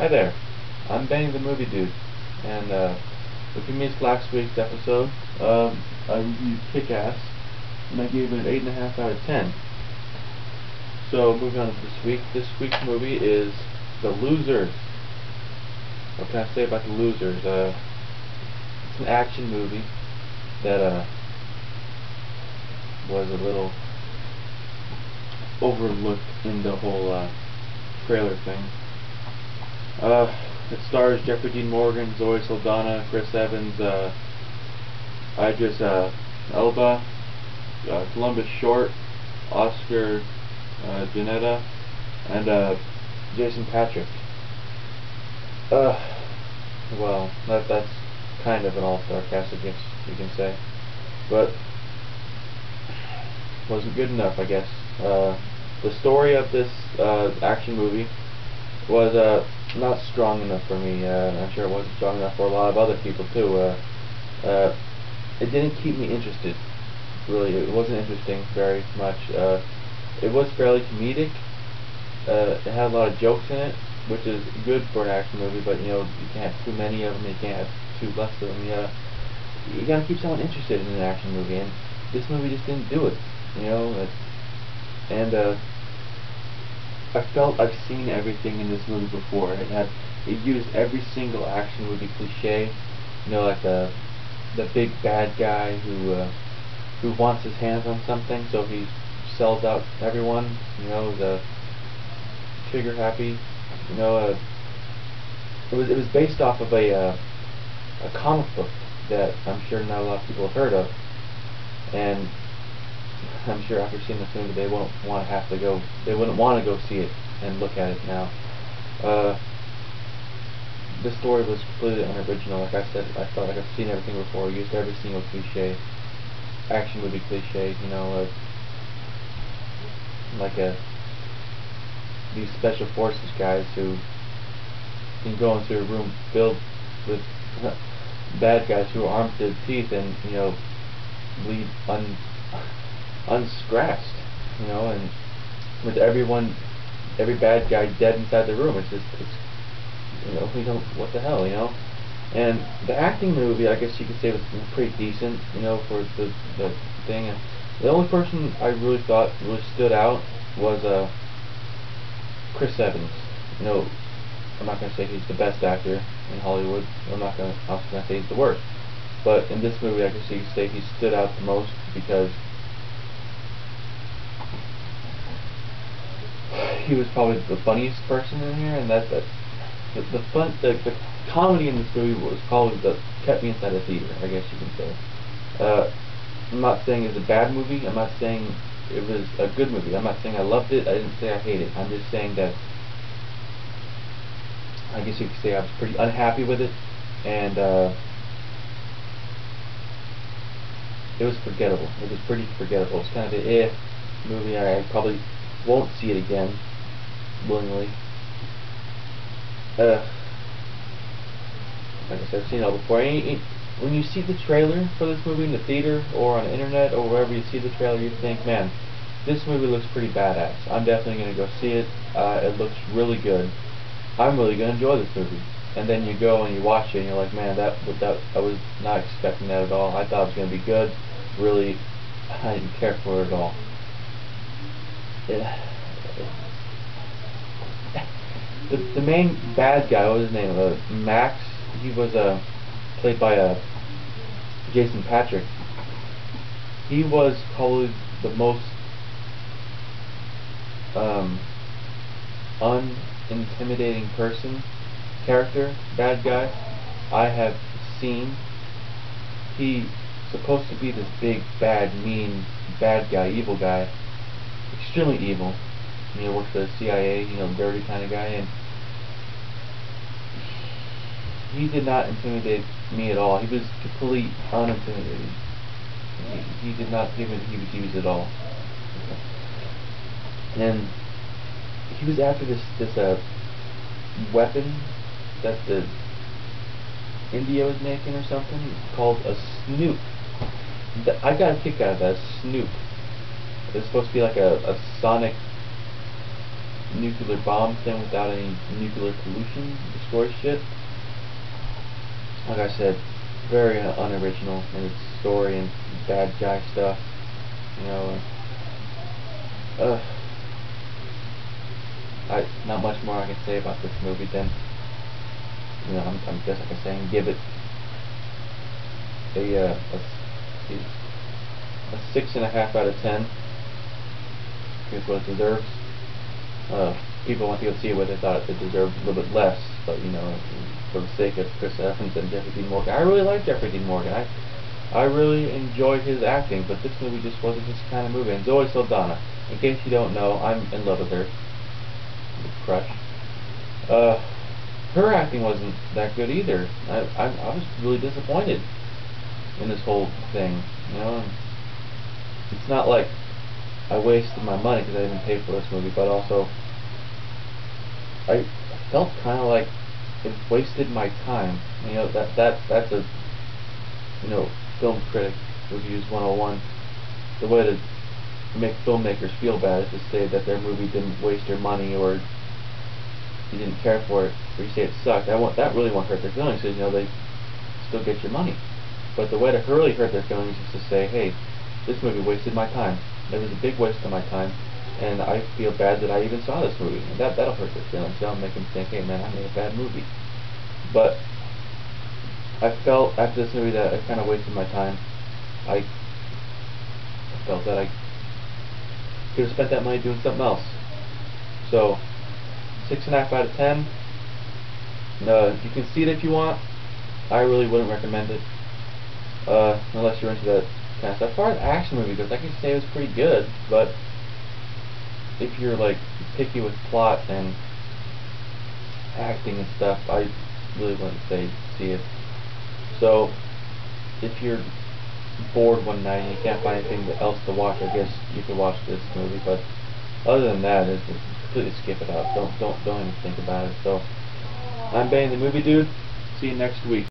Hi there, I'm Benny the Movie Dude, and if you missed last week's episode, I reviewed Kick-Ass, and I gave it an 8.5 out of 10. So moving on to this week. This week's movie is The Losers. What can I say about The Losers? It's an action movie that was a little overlooked in the whole trailer thing. It stars Jeffrey Dean Morgan, Zoe Saldana, Chris Evans, Idris Elba, Columbus Short, Oscar Janetta, and Jason Patric. Well, that's kind of an all-star cast, I guess you can say, but wasn't good enough, I guess. The story of this action movie was not strong enough for me. I'm sure it wasn't strong enough for a lot of other people too. It didn't keep me interested. Really, it wasn't interesting very much. It was fairly comedic. It had a lot of jokes in it, which is good for an action movie. But you can't have too many of them. You can't have too less of them. You gotta keep someone interested in an action movie, and this movie just didn't do it. And I felt I've seen everything in this movie before. It used every single action movie cliche, like the big bad guy who wants his hands on something, so he sells out everyone. The trigger happy. It was based off of a comic book that I'm sure not a lot of people have heard of, and I'm sure after seeing this movie they wouldn't want to go see it and look at it now. The story was completely unoriginal. Like I said, I felt like I've seen everything before. Used every single cliche, action movie cliche. These special forces guys who can go into a room filled with bad guys who are armed to the teeth and leave unscratched, and with every bad guy dead inside the room. We don't, what the hell, And the acting movie, I guess you could say, was pretty decent, for the thing. And the only person I really thought really stood out was Chris Evans. I'm not going to say he's the best actor in Hollywood. I'm not going to say he's the worst. But in this movie, I guess you could say he stood out the most because he was probably the funniest person in here, and the comedy in this movie was probably kept me inside the theater, I guess you can say. I'm not saying it's a bad movie. I'm not saying it was a good movie. I'm not saying I loved it. I didn't say I hated it. I'm just saying that I guess you could say I was pretty unhappy with it, and it was forgettable. It was pretty forgettable. It's kind of an movie. I probably won't see it again willingly. Like I said, I've seen it all before. When you see the trailer for this movie in the theater or on the internet or wherever you see the trailer, you think, man, this movie looks pretty badass. I'm definitely going to go see it. It looks really good. I'm really going to enjoy this movie. And then you go and you watch it and you're like, man, I was not expecting that at all. I thought it was going to be good. Really, I didn't care for it at all. The main bad guy, what was his name? Max. He was played by Jason Patric. He was probably the most unintimidating character, bad guy I have seen. He's supposed to be this big, bad, mean, bad guy, evil guy, extremely evil. Works for the CIA, dirty kind of guy, and he did not intimidate me at all. He was completely unintimidating. He did not give me the heebie-jeebies at all. And he was after this weapon that the India was making or something called a snoop. I got a kick out of that, snoop. It's supposed to be like a sonic nuclear bomb thing without any nuclear pollution destroys shit. Like I said, very unoriginal in its story and bad guy stuff. You know, not much more I can say about this movie than, you know, I'm just like I'm saying, give it a 6.5 out of 10. Here's what it deserves. People went to go see it, but they thought it deserved a little bit less. But you know, for the sake of Chris Evans and Jeffrey Dean Morgan, I really like Jeffrey Dean Morgan. I really enjoyed his acting, but this movie just wasn't his kind of movie. And Zoe Saldana, in case you don't know, I'm in love with her. Crush. Her acting wasn't that good either. I was really disappointed in this whole thing. You know, it's not like I wasted my money because I didn't pay for this movie, but also I felt kind of like it wasted my time. You know, that's a, you know, film critic reviews 101. The way to make filmmakers feel bad is to say that their movie didn't waste your money, or you didn't care for it, or you say it sucked. That really won't hurt their feelings, because you know they still get your money. But the way to really hurt their feelings is to say, hey, this movie wasted my time. It was a big waste of my time, and I feel bad that I even saw this movie. And that'll hurt their feelings. That'll make them think, hey man, I made a bad movie. But I felt after this movie that I kind of wasted my time. I felt that I could have spent that money doing something else. So 6.5 out of 10. You can see it if you want. I really wouldn't recommend it unless you're into that kind of stuff. As far as action movie goes, I can say it was pretty good, but if you're like picky with plot and acting and stuff, I really wouldn't say see it. So if you're bored one night and you can't find anything else to watch, I guess you could watch this movie. But other than that, it's completely skip it out. Don't even think about it. So I'm Bane, the Movie Dude. See you next week.